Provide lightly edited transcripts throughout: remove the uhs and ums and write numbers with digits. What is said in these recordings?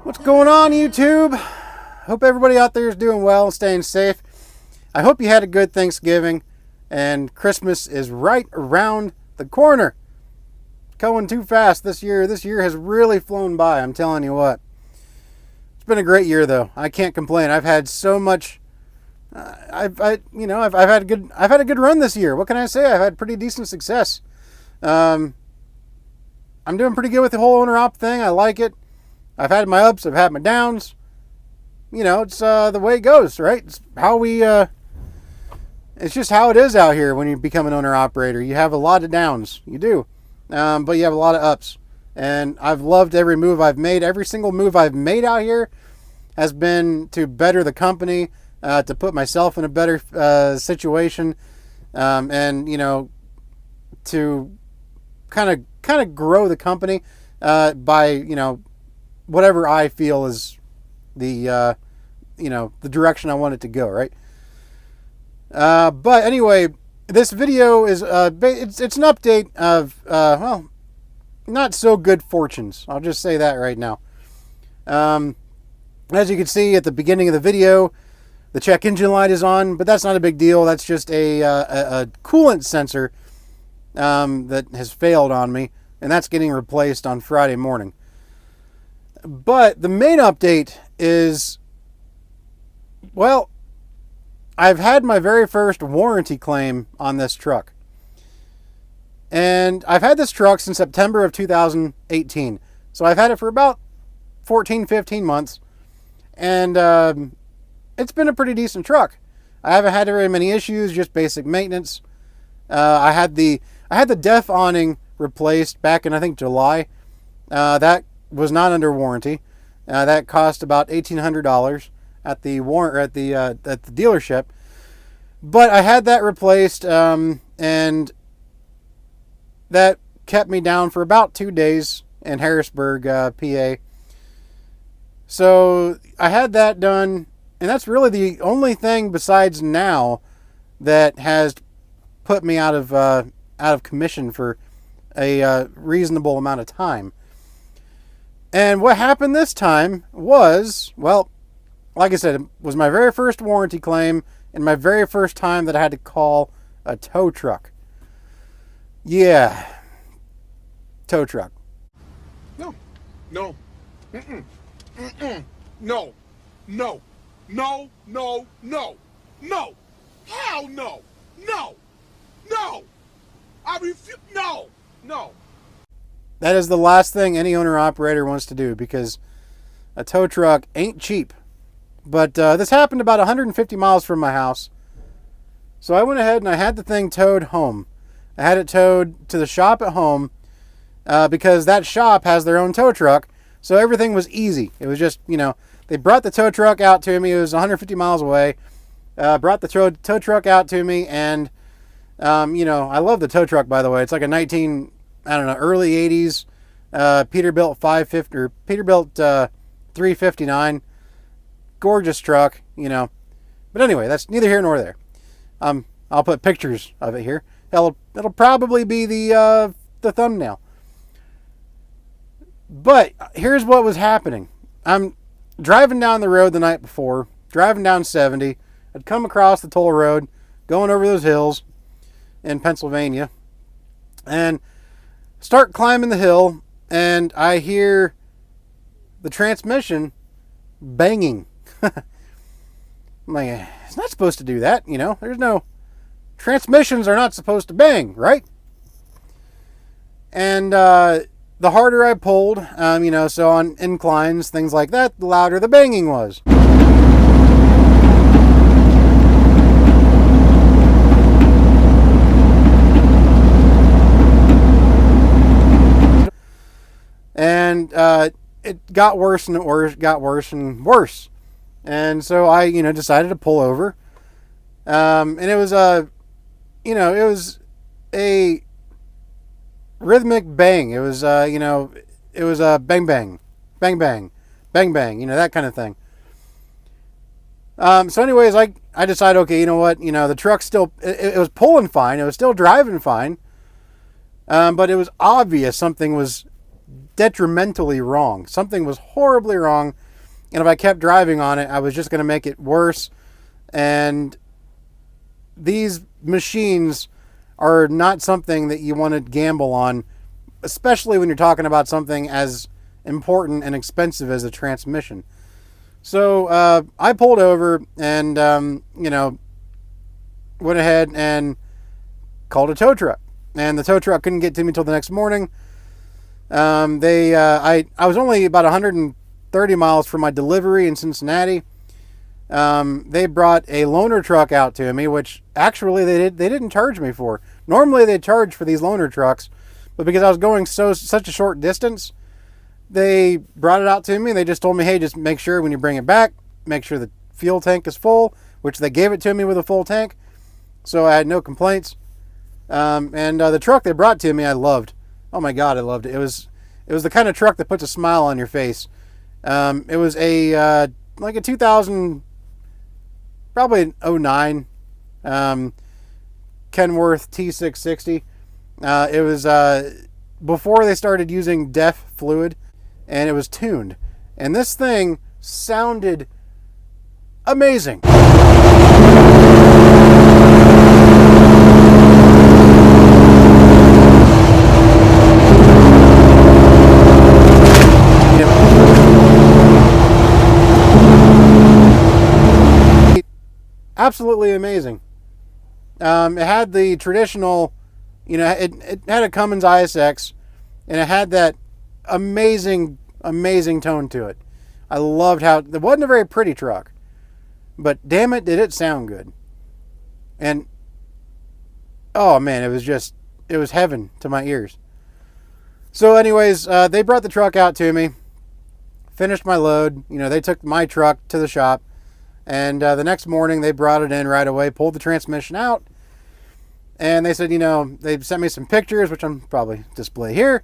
What's going on, YouTube? Hope everybody out there is doing well and staying safe. I hope you had a good Thanksgiving, and Christmas is right around the corner. Going too fast this year. This year has really flown by, I'm telling you what. It's been a great year, though. I can't complain. I've had so much. I've had a good run this year. What can I say? I've had pretty decent success. I'm doing pretty good with the whole owner op thing. I like it. I've had my ups. I've had my downs. You know, it's the way it goes, right? It's how we. It's just how it is out here when you become an owner operator. You have a lot of downs. You do, but you have a lot of ups. And I've loved every move I've made. Every single move I've made out here has been to better the company, to put myself in a better situation, and to kind of grow the company by whatever I feel is the the direction I want it to go, right? But anyway, this video is it's an update of not so good fortunes. I'll just say that right now. As you can see at the beginning of the video, the check engine light is on, but that's not a big deal. That's just a coolant sensor that has failed on me, and that's getting replaced on Friday morning. But the main update is, well, I've had my very first warranty claim on this truck. And I've had this truck since September of 2018. So I've had it for about 14, 15 months. And it's been a pretty decent truck. I haven't had very many issues, just basic maintenance. I had the DEF awning replaced back in, I think, July. That was not under warranty. That cost about $1,800 at the dealership. But I had that replaced, and that kept me down for about 2 days in Harrisburg, PA. So I had that done, and that's really the only thing besides now that has put me out of commission for a reasonable amount of time. And what happened this time was, well, like I said, it was my very first warranty claim and my very first time that I had to call a tow truck. Yeah. Tow truck. No. Mm-mm. No. Hell no. No. I refuse. No. That is the last thing any owner-operator wants to do, because a tow truck ain't cheap. But this happened about 150 miles from my house. So I went ahead and I had the thing towed home. I had it towed to the shop at home because that shop has their own tow truck. So everything was easy. It was just, They brought the tow truck out to me. It was 150 miles away. Brought the tow truck out to me, and I love the tow truck, by the way. It's like a early 80s Peterbilt 550 or Peterbilt 359. Gorgeous truck, But anyway, that's neither here nor there. I'll put pictures of it here. It'll probably be the thumbnail. But here's what was happening. I'm driving down the road the night before, driving down 70. I'd come across the toll road, going over those hills in Pennsylvania, and start climbing the hill, and I hear the transmission banging. I'm like, it's not supposed to do that, There's no... Transmissions are not supposed to bang, right? And the harder I pulled, so on inclines, things like that, the louder the banging was. And it got worse and worse. And so I, decided to pull over. And it was it was a rhythmic bang. It was, it was a bang, bang, bang, bang, bang, bang, that kind of thing. So anyways, I decided, okay, you know what, the truck still, it was pulling fine. It was still driving fine. But it was obvious something was detrimentally wrong. Something was horribly wrong. And if I kept driving on it, I was just going to make it worse. And these machines are not something that you want to gamble on, especially when you're talking about something as important and expensive as a transmission. So I pulled over and, went ahead and called a tow truck. And the tow truck couldn't get to me until the next morning. I was only about 130 miles from my delivery in Cincinnati. They brought a loaner truck out to me, which actually they didn't charge me for. Normally they charge for these loaner trucks, but because I was going such a short distance, they brought it out to me. They just told me, hey, just make sure when you bring it back, make sure the fuel tank is full, which they gave it to me with a full tank. So I had no complaints. And the truck they brought to me, I loved. Oh my God, I loved it. It was the kind of truck that puts a smile on your face. It was a 2000, probably an 09 Kenworth T660. It was before they started using DEF fluid, and it was tuned. And this thing sounded amazing. Absolutely amazing. It had the traditional, it had a Cummins ISX, and it had that amazing tone to it. I loved how, it wasn't a very pretty truck, but damn it, did it sound good. And, oh man, it was heaven to my ears. So anyways, they brought the truck out to me, finished my load. They took my truck to the shop. And the next morning, they brought it in right away, pulled the transmission out, and they said, they sent me some pictures, which I'm probably display here,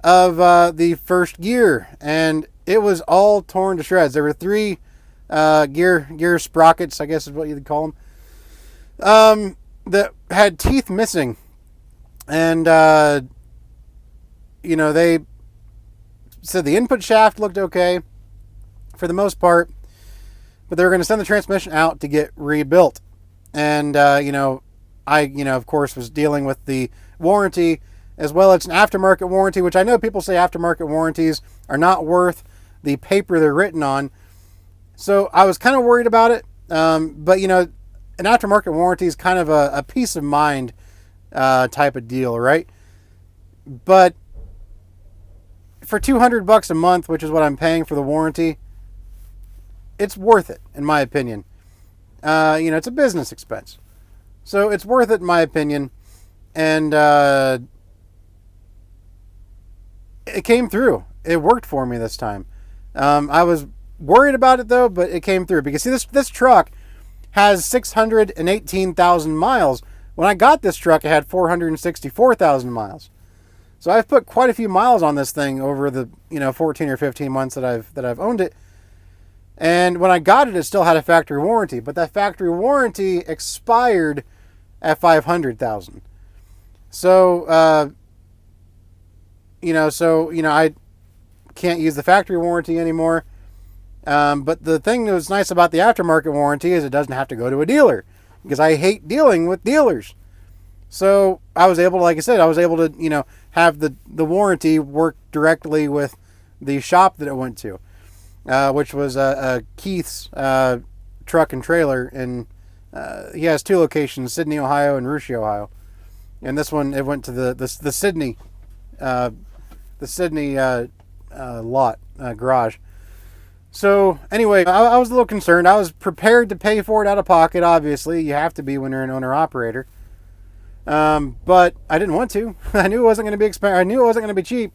of the first gear, and it was all torn to shreds. There were 3 gear sprockets, I guess is what you'd call them, that had teeth missing, and they said the input shaft looked okay for the most part. But they were going to send the transmission out to get rebuilt. And, I, of course, was dealing with the warranty as well as an aftermarket warranty, which I know people say aftermarket warranties are not worth the paper they're written on. So I was kind of worried about it. But, an aftermarket warranty is kind of a peace of mind type of deal, right? But for $200 a month, which is what I'm paying for the warranty, it's worth it, in my opinion. It's a business expense. So it's worth it, in my opinion. And it came through. It worked for me this time. I was worried about it though, but it came through because see this truck has 618,000 miles. When I got this truck, it had 464,000 miles. So I've put quite a few miles on this thing over the 14 or 15 months that I've owned it. And when I got it, it still had a factory warranty, but that factory warranty expired at 500,000. So I can't use the factory warranty anymore. But the thing that was nice about the aftermarket warranty is it doesn't have to go to a dealer, because I hate dealing with dealers. So I was able to, like I said, have the warranty work directly with the shop that it went to, which was Keith's truck and trailer. And he has two locations, Sydney, Ohio and Russia, Ohio. And this one, it went to the Sydney, lot, garage. So anyway, I was a little concerned. I was prepared to pay for it out of pocket. Obviously, you have to be when you're an owner-operator. But I didn't want to. I knew it wasn't going to be expensive. I knew it wasn't going to be cheap.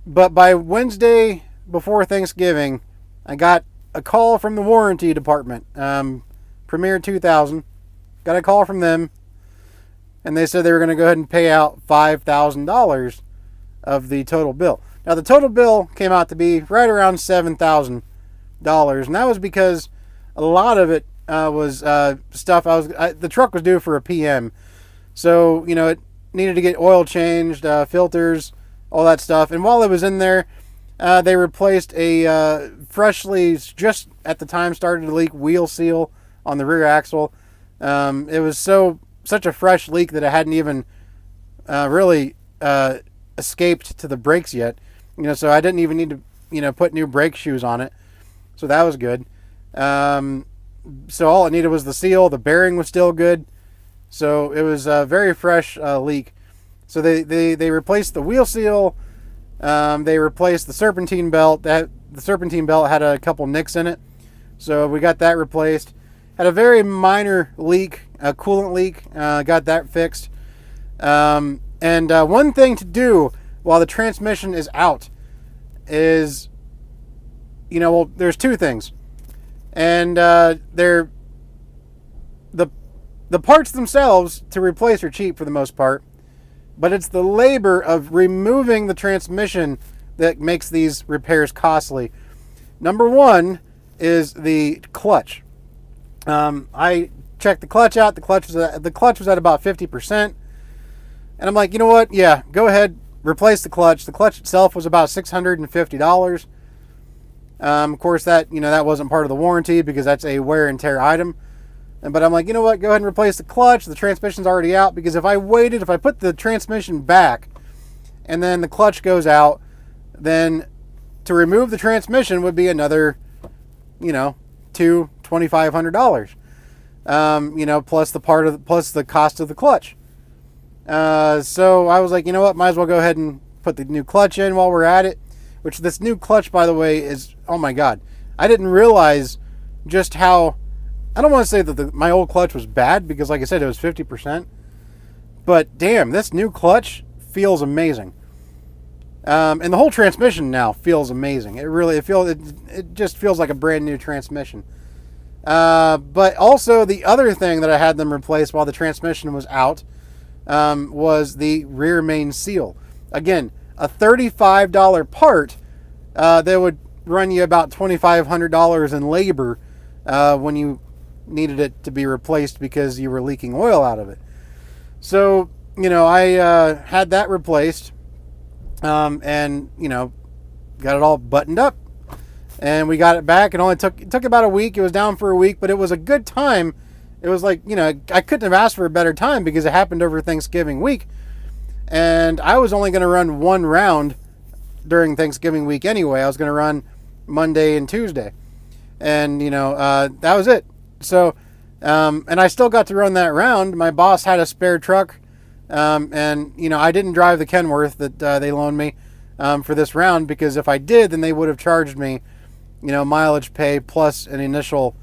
But by Wednesday before Thanksgiving, I got a call from the warranty department. Premier 2000. Got a call from them. And they said they were going to go ahead and pay out $5,000 of the total bill. Now, the total bill came out to be right around $7,000. And that was because a lot of it was stuff the truck was due for a PM. So, it needed to get oil changed, filters, all that stuff. And while it was in there, they replaced a freshly, just at the time, started to leak wheel seal on the rear axle. It was such a fresh leak that it hadn't even really escaped to the brakes yet. So I didn't even need to, put new brake shoes on it. So that was good. So all it needed was the seal. The bearing was still good. So it was a very fresh leak. So they replaced the wheel seal. They replaced the serpentine belt. The serpentine belt had a couple nicks in it. So we got that replaced. Had a very minor leak, a coolant leak. Got that fixed. And one thing to do while the transmission is out is, there's two things. And the parts themselves to replace are cheap for the most part, but it's the labor of removing the transmission that makes these repairs costly. Number one is the clutch. I checked the clutch out. The clutch was at about 50%. And I'm like, you know what? Yeah, go ahead, replace the clutch. The clutch itself was about $650. Of course, that wasn't part of the warranty because that's a wear and tear item. But I'm like, you know what? Go ahead and replace the clutch. The transmission's already out, because if I put the transmission back and then the clutch goes out, then to remove the transmission would be another, $2,500. Plus the cost of the clutch. So I was like, you know what? Might as well go ahead and put the new clutch in while we're at it. Which this new clutch, by the way, is, oh my God. I didn't realize just how, I don't want to say that my old clutch was bad, because like I said, it was 50%. But damn, this new clutch feels amazing. And the whole transmission now feels amazing. It just feels like a brand new transmission. But also the other thing that I had them replace while the transmission was out was the rear main seal. Again, a $35 part that would run you about $2,500 in labor when you needed it to be replaced because you were leaking oil out of it. So, I had that replaced and, got it all buttoned up. And we got it back. It took about a week. It was down for a week, but it was a good time. It was like, I couldn't have asked for a better time because it happened over Thanksgiving week. And I was only going to run one round during Thanksgiving week anyway. I was going to run Monday and Tuesday. And, that was it. So, and I still got to run that round. My boss had a spare truck. And, I didn't drive the Kenworth that they loaned me for this round, because if I did, then they would have charged me, mileage pay plus an initial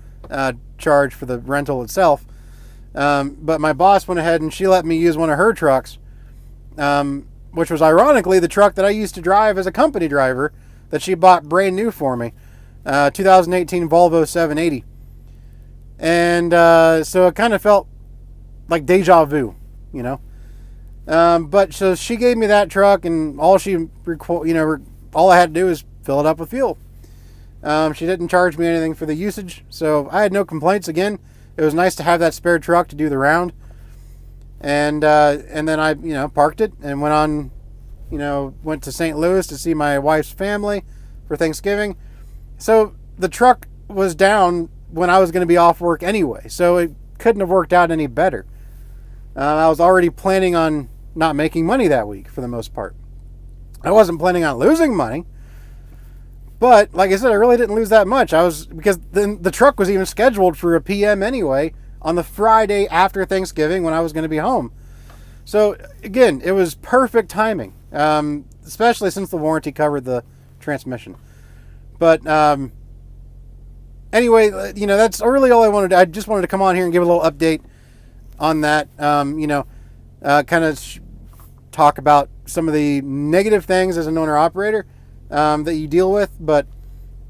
charge for the rental itself. But my boss went ahead and she let me use one of her trucks. Which was ironically the truck that I used to drive as a company driver that she bought brand new for me, 2018 Volvo 780. And so it kind of felt like deja vu, you know. But so she gave me that truck, and all all I had to do is fill it up with fuel. She didn't charge me anything for the usage, so I had no complaints. Again, it was nice to have that spare truck to do the round. And then I, parked it and went to St. Louis to see my wife's family for Thanksgiving. So the truck was down when I was going to be off work anyway, so it couldn't have worked out any better. I was already planning on not making money that week for the most part. I wasn't planning on losing money, but like I said, I really didn't lose that much. Because the truck was even scheduled for a PM anyway on the Friday after Thanksgiving when I was going to be home. So again, it was perfect timing, especially since the warranty covered the transmission. But anyway, that's really all I wanted. I just wanted to come on here and give a little update on that. Kind of talk about some of the negative things as an owner-operator that you deal with. But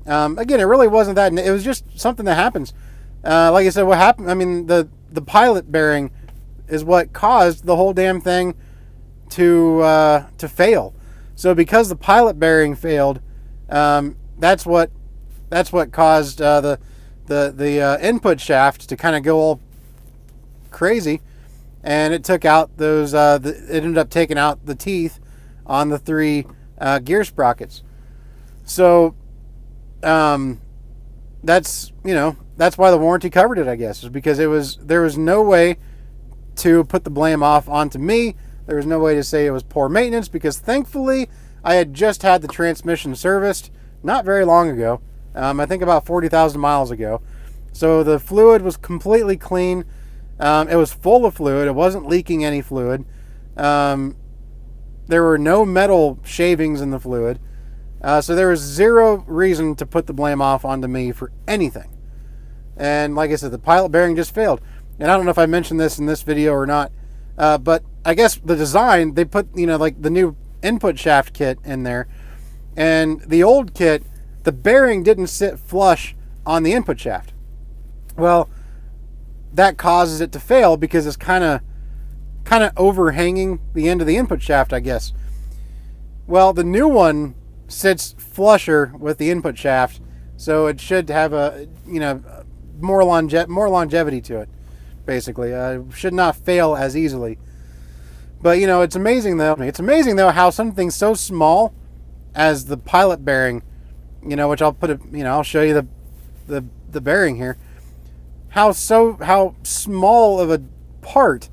again, it really wasn't that. It was just something that happens. Like I said, what happened? I mean, the pilot bearing is what caused the whole damn thing to fail. So because the pilot bearing failed, that's what caused the input shaft to kind of go all crazy, and it took out those. It ended up taking out the teeth on the 3 gear sprockets. So that's why the warranty covered it, I guess, is because there was no way to put the blame off onto me. There was no way to say it was poor maintenance, because thankfully I had just had the transmission serviced not very long ago. I think about 40,000 miles ago. So the fluid was completely clean. It was full of fluid. It wasn't leaking any fluid. There were no metal shavings in the fluid. So there was zero reason to put the blame off onto me for anything. And like I said, the pilot bearing just failed. And I don't know if I mentioned this in this video or not, but I guess the design, they put, like the new input shaft kit in there. And the old kit, the bearing didn't sit flush on the input shaft. Well, that causes it to fail because it's kind of overhanging the end of the input shaft, I guess. Well, the new one sits flusher with the input shaft, so it should have more longevity to it, basically. Should not fail as easily. But it's amazing though. It's amazing though how something so small as the pilot bearing, which I'll put it, I'll show you the bearing here. How small of a part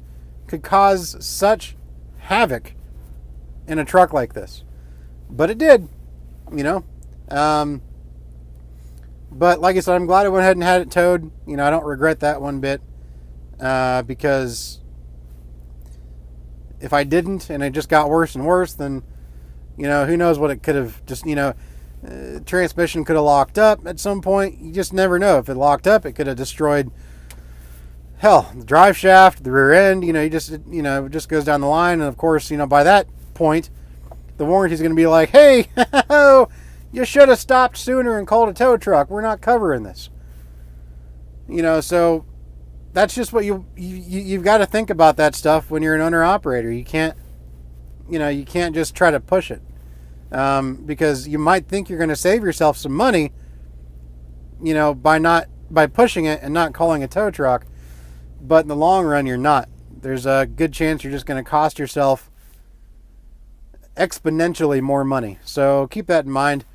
could cause such havoc in a truck like this. But it did, But like I said, I'm glad I went ahead and had it towed. I don't regret that one bit, because if I didn't and it just got worse and worse, then who knows what it could have just transmission could have locked up at some point. You just never know. If it locked up, it could have destroyed, hell, the drive shaft, the rear end. It just goes down the line. And of course, by that point, the warranty is going to be like, hey, you should have stopped sooner and called a tow truck. We're not covering this. So that's just what you've got to think about that stuff when you're an owner operator. You can't just try to push it. Because you might think you're going to save yourself some money, by pushing it and not calling a tow truck, but in the long run, you're not. There's a good chance you're just going to cost yourself exponentially more money. So keep that in mind.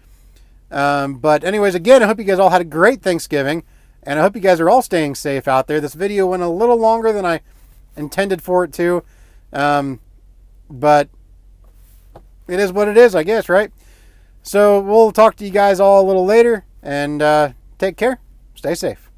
But anyways, again, I hope you guys all had a great Thanksgiving, and I hope you guys are all staying safe out there. This video went a little longer than I intended for it to, but it is what it is, I guess, right? So we'll talk to you guys all a little later, and take care. Stay safe.